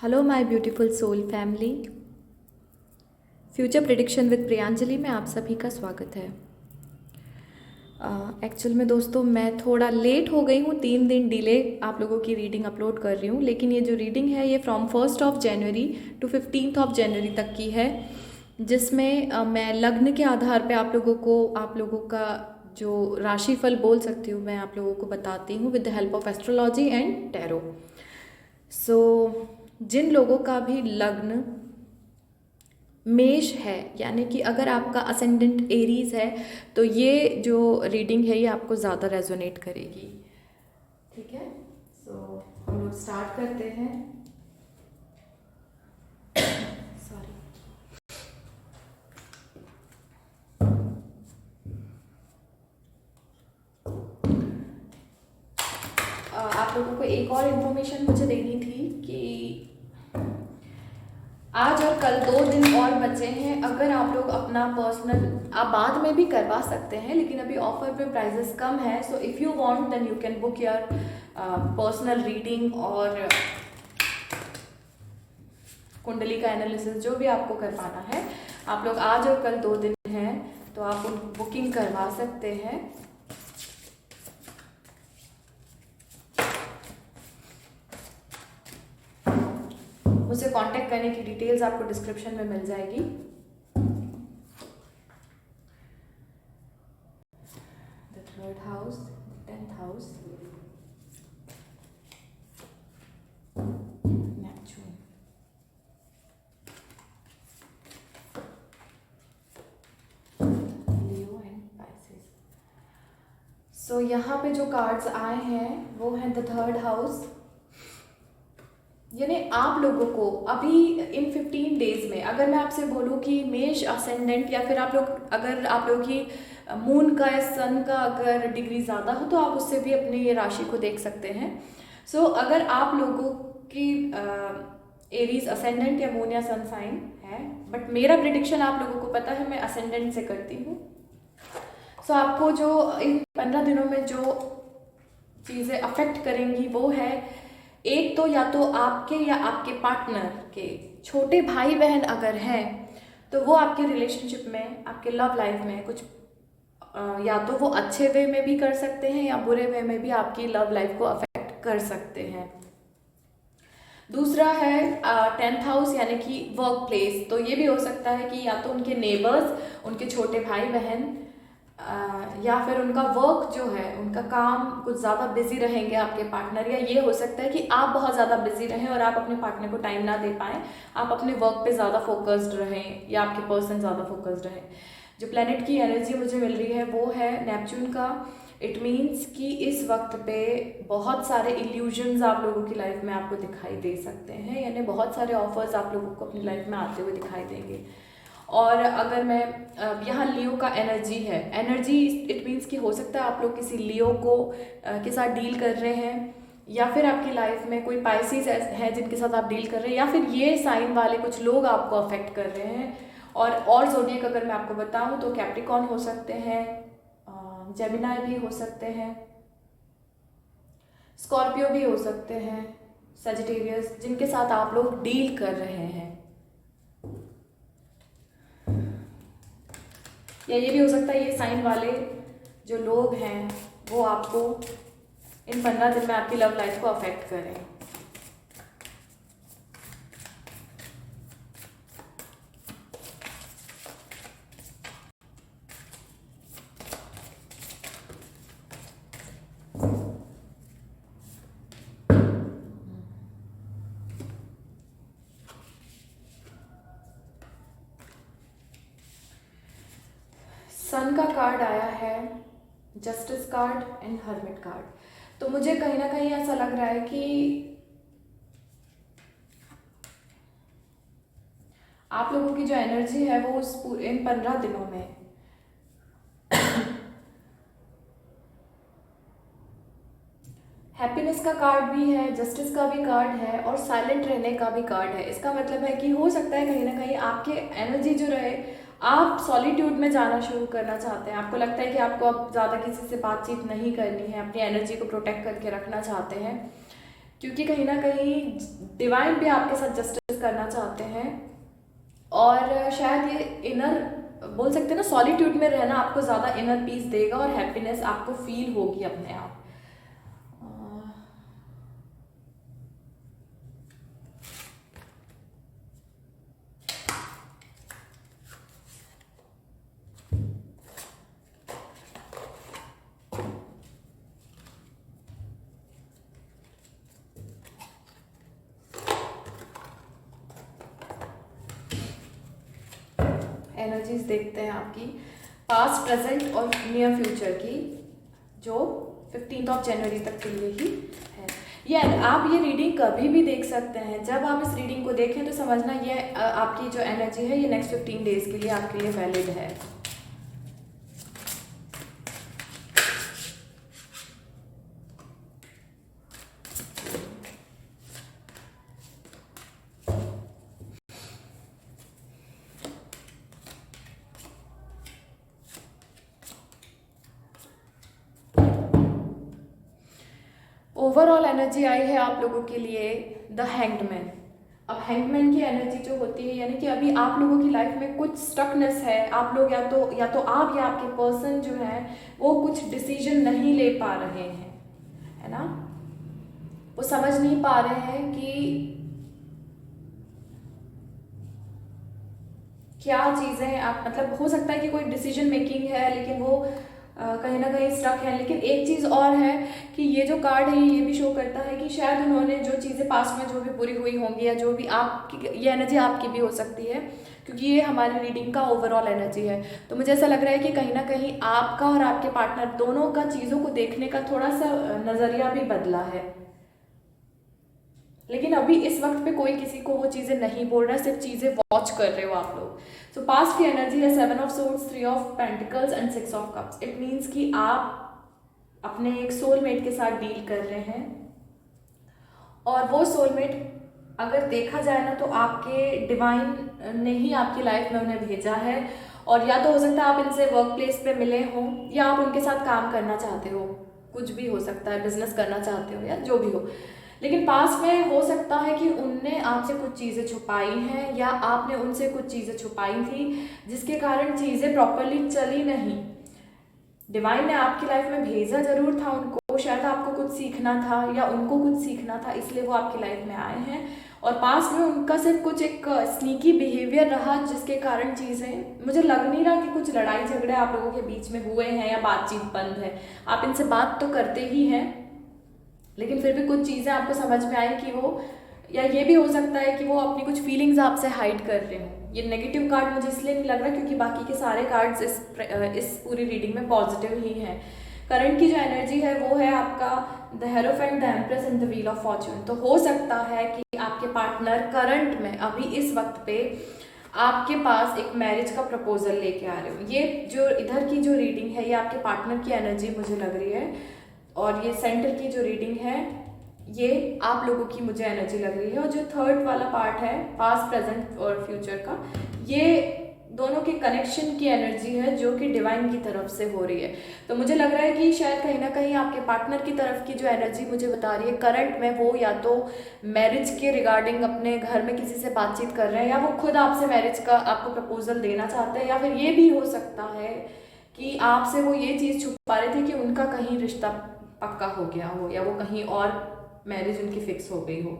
Hello my beautiful soul family. Future prediction with Priyanjali में आप सभी का स्वागत है। एक्चुअल में दोस्तों मैं थोड़ा लेट हो गई हूँ, 3 दिन डिले आप लोगों की रीडिंग अपलोड कर रही हूँ, लेकिन ये जो रीडिंग है ये फ्रॉम 1 जनवरी टू 15 जनवरी तक की है, जिसमें मैं लग्न के आधार पे आप लोगों का जो राशिफल बोल सकती हूँ मैं आप लोगों को बताती हूँ with the help of astrology and tarot. जिन लोगों का भी लग्न मेष है, यानी कि अगर आपका असेंडेंट एरीज है तो ये जो रीडिंग है ये आपको ज़्यादा रेजोनेट करेगी। ठीक है, हम लोग स्टार्ट करते हैं। सॉरी, आप लोगों को एक और इन्फॉर्मेशन मुझे देनी थी कि आज और कल 2 दिन और बचे हैं। अगर आप लोग अपना पर्सनल आप बाद में भी करवा सकते हैं, लेकिन अभी ऑफर पे प्राइजेस कम है। So if you want then you can book your personal reading और कुंडली का एनालिसिस जो भी आपको करवाना है। आप लोग आज और कल 2 दिन हैं तो आप बुकिंग करवा सकते हैं। मुझसे कांटेक्ट करने की डिटेल्स आपको डिस्क्रिप्शन में मिल जाएगी। The third house, 10th house, Neptune. Leo and Pisces. So यहाँ पे जो कार्ड्स आए हैं वो हैं द थर्ड हाउस, यानी आप लोगों को अभी इन 15 डेज में, अगर मैं आपसे बोलूँ कि मेष असेंडेंट या फिर अगर आप लोग की मून का या सन का अगर डिग्री ज़्यादा हो तो आप उससे भी अपनी ये राशि को देख सकते हैं। अगर आप लोगों की एरीज असेंडेंट या मून या सन साइन है, बट मेरा प्रिडिक्शन आप लोगों को पता है मैं असेंडेंट से करती हूँ। आपको जो इन 15 दिनों में जो चीज़ें अफेक्ट करेंगी वो है, एक तो या तो आपके या आपके पार्टनर के छोटे भाई बहन अगर हैं तो वो आपके रिलेशनशिप में, आपके लव लाइफ में कुछ या तो वो अच्छे वे में भी कर सकते हैं या बुरे वे में भी आपकी लव लाइफ को अफेक्ट कर सकते हैं। दूसरा है 10th हाउस, यानी कि वर्क प्लेस। तो ये भी हो सकता है कि या तो उनके नेबर्स, उनके छोटे भाई बहन, या फिर उनका वर्क जो है, उनका काम कुछ ज़्यादा बिजी रहेंगे आपके पार्टनर, या ये हो सकता है कि आप बहुत ज़्यादा बिजी रहें और आप अपने पार्टनर को टाइम ना दे पाएँ, आप अपने वर्क पे ज़्यादा फोकस्ड रहें या आपके पर्सन ज़्यादा फोकस्ड रहें। जो प्लेनेट की एनर्जी मुझे मिल रही है वो है नेपच्यून का। इट मीन्स कि इस वक्त पे बहुत सारे इल्यूजन्स आप लोगों की लाइफ में आपको दिखाई दे सकते हैं, यानी बहुत सारे ऑफर्स आप लोगों को अपनी लाइफ में आते हुए दिखाई देंगे। और अगर मैं यहाँ लियो का एनर्जी इट मीन्स कि हो सकता है आप लोग किसी लियो को के साथ डील कर रहे हैं, या फिर आपकी लाइफ में कोई पाइसेस है जिनके साथ आप डील कर रहे हैं, या फिर ये साइन वाले कुछ लोग आपको अफेक्ट कर रहे हैं। और ज़ोडिएक अगर मैं आपको बताऊं तो कैप्रिकॉर्न हो सकते हैं, जेमिनाई भी हो सकते हैं, स्कॉर्पियो भी हो सकते हैं, सजिटेरियस, जिनके साथ आप लोग डील कर रहे हैं। या ये भी हो सकता है ये साइन वाले जो लोग हैं वो आपको इन 15 दिन में आपकी लव लाइफ को अफेक्ट करें। सन का कार्ड आया है, justice card and hermit card. तो मुझे कहीं ना कहीं ऐसा लग रहा है कि आप लोगों की जो एनर्जी है वो इन 15 दिनों में हैप्पीनेस का कार्ड भी है, जस्टिस का भी कार्ड है और साइलेंट रहने का भी कार्ड है। इसका मतलब है कि हो सकता है कहीं ना कहीं आपके एनर्जी जो रहे, आप सॉलिट्यूड में जाना शुरू करना चाहते हैं। आपको लगता है कि आपको अब ज़्यादा किसी से बातचीत नहीं करनी है, अपनी एनर्जी को प्रोटेक्ट करके रखना चाहते हैं। क्योंकि कहीं ना कहीं डिवाइन भी आपके साथ जस्टिस करना चाहते हैं। और शायद ये इनर, बोल सकते हैं ना, सॉलिट्यूड में रहना आपको ज़्यादा इनर पीस देगा और हैप्पीनेस आपको फील होगी अपने आप। एनर्जीज देखते हैं आपकी पास्ट, प्रेजेंट और नियर फ्यूचर की, जो 15 जनवरी तक के लिए ही है। ये आप ये रीडिंग कभी भी देख सकते हैं। जब आप इस रीडिंग को देखें तो समझना ये आपकी जो एनर्जी है ये नेक्स्ट 15 डेज के लिए आपके लिए वैलिड है। ओवरऑल एनर्जी आई है आप लोगों के लिए द हैंग्ड। अब हैंगमैन की एनर्जी जो होती है, यानी कि अभी आप लोगों की लाइफ में कुछ स्टकनेस है। आप लोग या तो आप या आपके पर्सन जो है वो कुछ डिसीजन नहीं ले पा रहे हैं, है ना। वो समझ नहीं पा रहे हैं कि क्या चीज़ें आप, मतलब हो सकता है कि कोई डिसीजन मेकिंग है लेकिन वो कहीं ना कहीं स्टक है। लेकिन एक चीज़ और है कि ये जो कार्ड है ये भी शो करता है कि शायद उन्होंने जो चीज़ें पास्ट में जो भी पूरी हुई होंगी या जो भी आपकी, ये एनर्जी आपकी भी हो सकती है क्योंकि ये हमारी रीडिंग का ओवरऑल एनर्जी है। तो मुझे ऐसा लग रहा है कि कहीं ना कहीं आपका और आपके पार्टनर दोनों का चीज़ों को देखने का थोड़ा सा नज़रिया भी बदला है। लेकिन अभी इस वक्त पे कोई किसी को वो चीज़ें नहीं बोल रहा है, सिर्फ चीज़ें वॉच कर रहे हो आप लोग। सो पास्ट की एनर्जी है 7 of swords, 3 of pentacles and 6 of cups. It means कि आप अपने एक सोलमेट के साथ डील कर रहे हैं और वो सोलमेट अगर देखा जाए ना तो आपके डिवाइन ने ही आपकी लाइफ में उन्हें भेजा है। और या तो हो सकता है आप इनसे वर्क प्लेस पे मिले हों या आप उनके साथ काम करना चाहते हो, कुछ भी हो सकता है, बिजनेस करना चाहते हो या जो भी हो। लेकिन पास में हो सकता है कि उनने आपसे कुछ चीज़ें छुपाई हैं या आपने उनसे कुछ चीज़ें छुपाई थी जिसके कारण चीज़ें प्रॉपरली चली नहीं। डिवाइन ने आपकी लाइफ में भेजा जरूर था उनको, शायद आपको कुछ सीखना था या उनको कुछ सीखना था, इसलिए वो आपकी लाइफ में आए हैं। और पास में उनका सिर्फ कुछ एक स्नीकी बिहेवियर रहा जिसके कारण चीज़ें, मुझे लग नहीं रहा कि कुछ लड़ाई झगड़े आप लोगों के बीच में हुए हैं या बातचीत बंद है। आप इनसे बात तो करते ही हैं लेकिन फिर भी कुछ चीज़ें आपको समझ में आई कि वो, या ये भी हो सकता है कि वो अपनी कुछ फीलिंग्स आपसे हाइड कर रहे हो। ये नेगेटिव कार्ड मुझे इसलिए नहीं लग रहा क्योंकि बाकी के सारे कार्ड्स इस पूरी रीडिंग में पॉजिटिव ही हैं। करंट की जो एनर्जी है वो है आपका the hierophant, the empress and the wheel of Fortune. तो हो सकता है कि आपके पार्टनर करंट में अभी इस वक्त पे आपके पास एक मैरिज का प्रपोजल लेके आ रहे हो। ये जो इधर की जो रीडिंग है ये आपके पार्टनर की एनर्जी मुझे लग रही है। और ये सेंटर की जो रीडिंग है ये आप लोगों की मुझे एनर्जी लग रही है। और जो थर्ड वाला पार्ट है पास्ट, प्रेजेंट और फ्यूचर का, ये दोनों के कनेक्शन की एनर्जी है जो कि डिवाइन की तरफ से हो रही है। तो मुझे लग रहा है कि शायद कहीं ना कहीं आपके पार्टनर की तरफ की जो एनर्जी मुझे बता रही है करंट में, वो या तो मैरिज के रिगार्डिंग अपने घर में किसी से बातचीत कर रहे हैं या वो खुद आपसे मैरिज का आपको प्रपोजल देना चाहते हैं। या फिर ये भी हो सकता है कि आपसे वो ये चीज़ छुपा रहे थे कि उनका कहीं रिश्ता पक्का हो गया हो या वो कहीं और मैरिज उनकी फिक्स हो गई हो।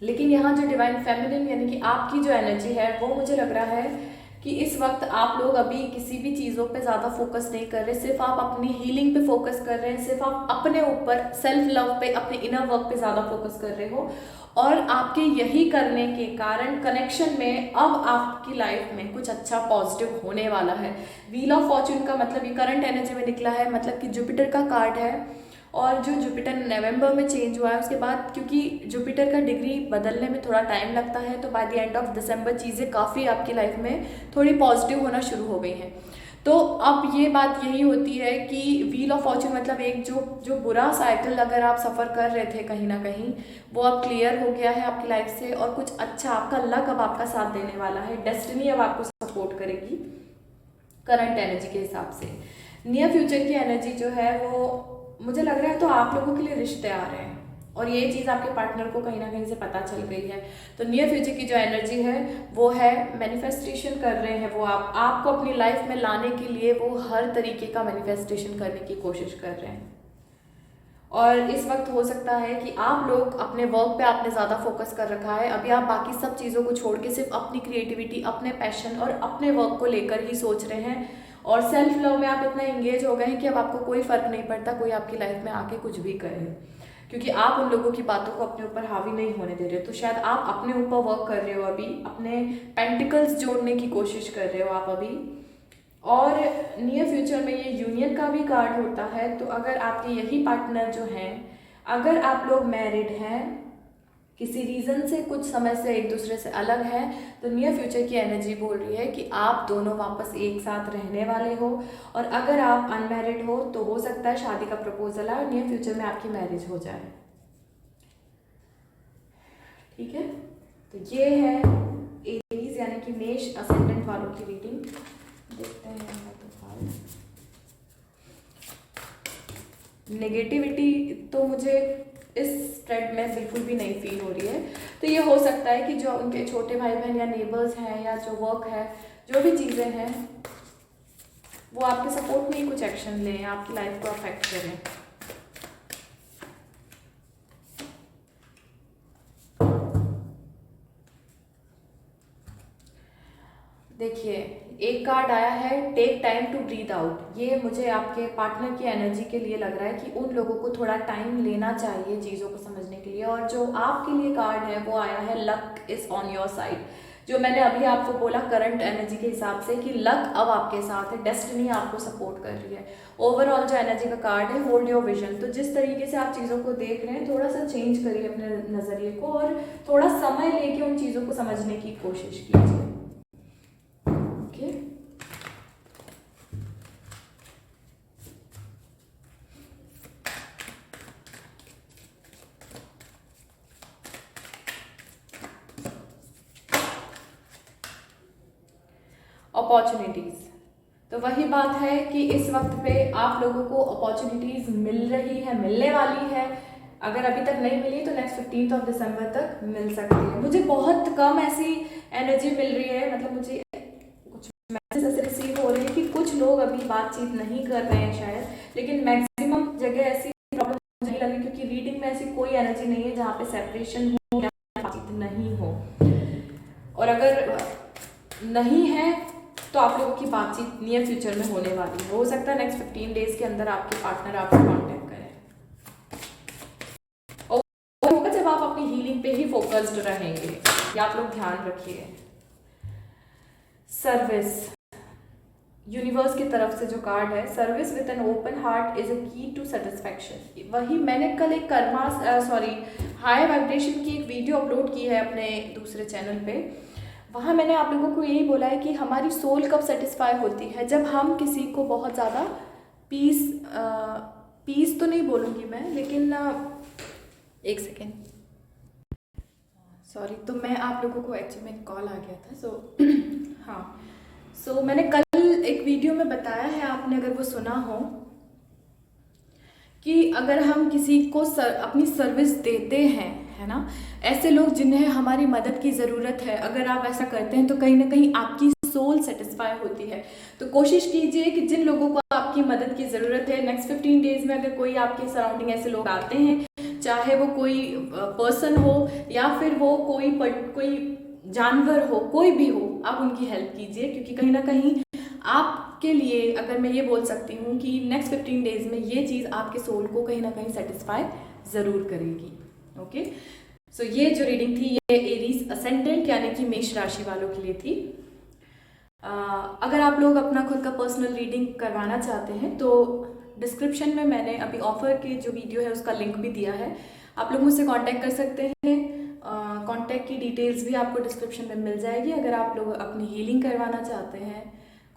लेकिन यहाँ जो डिवाइन फेमिनिन यानी कि आपकी जो एनर्जी है वो मुझे लग रहा है कि इस वक्त आप लोग अभी किसी भी चीज़ों पे ज़्यादा फोकस नहीं कर रहे, सिर्फ आप अपनी हीलिंग पे फोकस कर रहे हैं, सिर्फ आप अपने ऊपर सेल्फ लव पे, अपने इनर वर्क पे ज़्यादा फोकस कर रहे हो। और आपके यही करने के कारण कनेक्शन में अब आपकी लाइफ में कुछ अच्छा पॉजिटिव होने वाला है। व्हील ऑफ फॉर्च्यून का मतलब ये करंट एनर्जी में निकला है, मतलब कि जुपिटर का कार्ड है। और जो जुपिटर नवंबर में चेंज हुआ है उसके बाद, क्योंकि जुपिटर का डिग्री बदलने में थोड़ा टाइम लगता है, तो by the end of December चीज़ें काफ़ी आपकी लाइफ में थोड़ी पॉजिटिव होना शुरू हो गई हैं। तो अब ये बात यही होती है कि व्हील ऑफ फॉर्च्यून मतलब एक जो बुरा साइकिल अगर आप सफ़र कर रहे थे कहीं ना कहीं, वो अब क्लियर हो गया है आपकी लाइफ से। और कुछ अच्छा, आपका लक अब आपका साथ देने वाला है, डेस्टिनी अब आपको सपोर्ट करेगी करंट एनर्जी के हिसाब से। नियर फ्यूचर की एनर्जी जो है वो मुझे लग रहा है तो आप लोगों के लिए रिश्ते आ रहे हैं, और ये चीज़ आपके पार्टनर को कहीं ना कहीं से पता चल गई है। तो नियर फ्यूचर की जो एनर्जी है वो है मैनिफेस्टेशन कर रहे हैं, वो आपको अपनी लाइफ में लाने के लिए वो हर तरीके का मैनिफेस्टेशन करने की कोशिश कर रहे हैं। और इस वक्त हो सकता है कि आप लोग अपने वर्क पे आपने ज़्यादा फोकस कर रखा है, अभी आप बाकी सब चीज़ों को छोड़ के सिर्फ अपनी क्रिएटिविटी, अपने पैशन और अपने वर्क को लेकर ही सोच रहे हैं, और सेल्फ लव में आप इतना एंगेज हो गए हैं कि अब आपको कोई फ़र्क नहीं पड़ता कोई आपकी लाइफ में आके कुछ भी करे, क्योंकि आप उन लोगों की बातों को अपने ऊपर हावी नहीं होने दे रहे हो। तो शायद आप अपने ऊपर वर्क कर रहे हो अभी, अपने पेंटिकल्स जोड़ने की कोशिश कर रहे हो आप अभी। और नियर फ्यूचर में ये यूनियन का भी कार्ड होता है, तो अगर आपके यही पार्टनर जो हैं, अगर आप लोग मैरिड हैं, किसी रीज़न से कुछ समय से एक दूसरे से अलग है, तो नियर फ्यूचर की एनर्जी बोल रही है कि आप दोनों वापस एक साथ रहने वाले हो। और अगर आप अनमैरिड हो तो हो सकता है शादी का प्रपोजल आए और नियर फ्यूचर में आपकी मैरिज हो जाए। ठीक है, तो ये है एरीज यानी कि मेष असेंडेंट वालों की रीडिंग। देखते हैं नेगेटिविटी तो मुझे इस थ्रेड में बिल्कुल भी नहीं फील हो रही है। तो ये हो सकता है कि जो उनके छोटे भाई बहन या नेबर्स हैं या जो वर्क है, जो भी चीज़ें हैं, वो आपके सपोर्ट में ही कुछ एक्शन लें, आपकी लाइफ को अफेक्ट करें। देखिए, एक कार्ड आया है take time to breathe out. ये मुझे आपके पार्टनर की एनर्जी के लिए लग रहा है कि उन लोगों को थोड़ा टाइम लेना चाहिए चीज़ों को समझने के लिए। और जो आपके लिए कार्ड है वो आया है luck is on your side. जो मैंने अभी आपको बोला करंट एनर्जी के हिसाब से कि लक अब आपके साथ है, डेस्टिनी आपको सपोर्ट कर रही है। ओवरऑल जो एनर्जी का कार्ड है होल्ड योर विजन। तो जिस तरीके से आप चीज़ों को देख रहे हैं थोड़ा सा चेंज करिए अपने नज़रिए को और थोड़ा समय लेके उन चीज़ों को समझने की कोशिश कीजिए। अपॉर्चुनिटीज़, तो वही बात है कि इस वक्त पे आप लोगों को अपॉर्चुनिटीज़ मिल रही है, मिलने वाली है। अगर अभी तक नहीं मिली तो नेक्स्ट 15 दिसंबर तक मिल सकती है। मुझे बहुत कम ऐसी एनर्जी मिल रही है, मतलब मुझे कुछ मैसेज ऐसे रिसीव हो रहे हैं कि कुछ लोग अभी बातचीत नहीं कर रहे हैं शायद, लेकिन मैक्सिमम जगह ऐसी प्रॉब्लम मुझे लगी क्योंकि रीडिंग में ऐसी कोई एनर्जी नहीं है जहाँ पे सेपरेशन हो या बातचीत नहीं हो। और अगर नहीं है तो आप लोगों की बातचीत नियर फ्यूचर में होने वाली है। हो सकता है नेक्स्ट 15 डेज के अंदर आपके पार्टनर आपसे कांटेक्ट करें, और होगा जब आप अपनी हीलिंग पे ही फोकस्ड रहेंगे। या आप लोग ध्यान रखिए। सर्विस, यूनिवर्स की तरफ से जो कार्ड है, service with an open heart is a की टू सेटिस्फैक्शन। वही मैंने कल एक हाई वाइब्रेशन की एक वीडियो अपलोड की है अपने दूसरे चैनल पे। वहाँ मैंने आप लोगों को यही बोला है कि हमारी सोल कब सेटिस्फाई होती है, जब हम किसी को बहुत ज़्यादा पीस तो नहीं बोलूँगी मैं, लेकिन एक सेकेंड, सॉरी। तो मैं आप लोगों को एक्चुअली में कॉल आ गया था। हाँ, मैंने कल एक वीडियो में बताया है, आपने अगर वो सुना हो, कि अगर हम किसी को अपनी सर्विस देते हैं, है ना, ऐसे लोग जिन्हें हमारी मदद की ज़रूरत है, अगर आप ऐसा करते हैं तो कहीं ना कहीं आपकी सोल सेटिस्फाई होती है। तो कोशिश कीजिए कि जिन लोगों को आपकी मदद की ज़रूरत है, नेक्स्ट 15 डेज में अगर कोई आपके सराउंडिंग ऐसे लोग आते हैं, चाहे वो कोई पर्सन हो या फिर वो कोई जानवर हो, कोई भी हो, आप उनकी हेल्प कीजिए। क्योंकि कहीं ना कहीं आपके लिए, अगर मैं ये बोल सकती हूँ कि नेक्स्ट 15 डेज में ये चीज़ आपके सोल को कहीं ना कहीं सेटिस्फाई ज़रूर करेगी। ओके, सो ये जो रीडिंग थी ये एरीज असेंडेंट यानी कि मेष राशि वालों के लिए थी। अगर आप लोग अपना खुद का पर्सनल रीडिंग करवाना चाहते हैं तो डिस्क्रिप्शन में मैंने अभी ऑफर के जो वीडियो है उसका लिंक भी दिया है, आप लोग मुझसे कांटेक्ट कर सकते हैं। कांटेक्ट की डिटेल्स भी आपको डिस्क्रिप्शन में मिल जाएगी। अगर आप लोग अपनी हीलिंग करवाना चाहते हैं,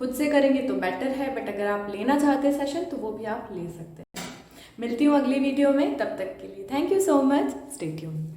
खुद से करेंगे तो बेटर है, बट अगर आप लेना चाहते हैं सेशन तो वो भी आप ले सकते हैं। मिलती हूँ अगली वीडियो में, तब तक के लिए thank you so much, stay tuned.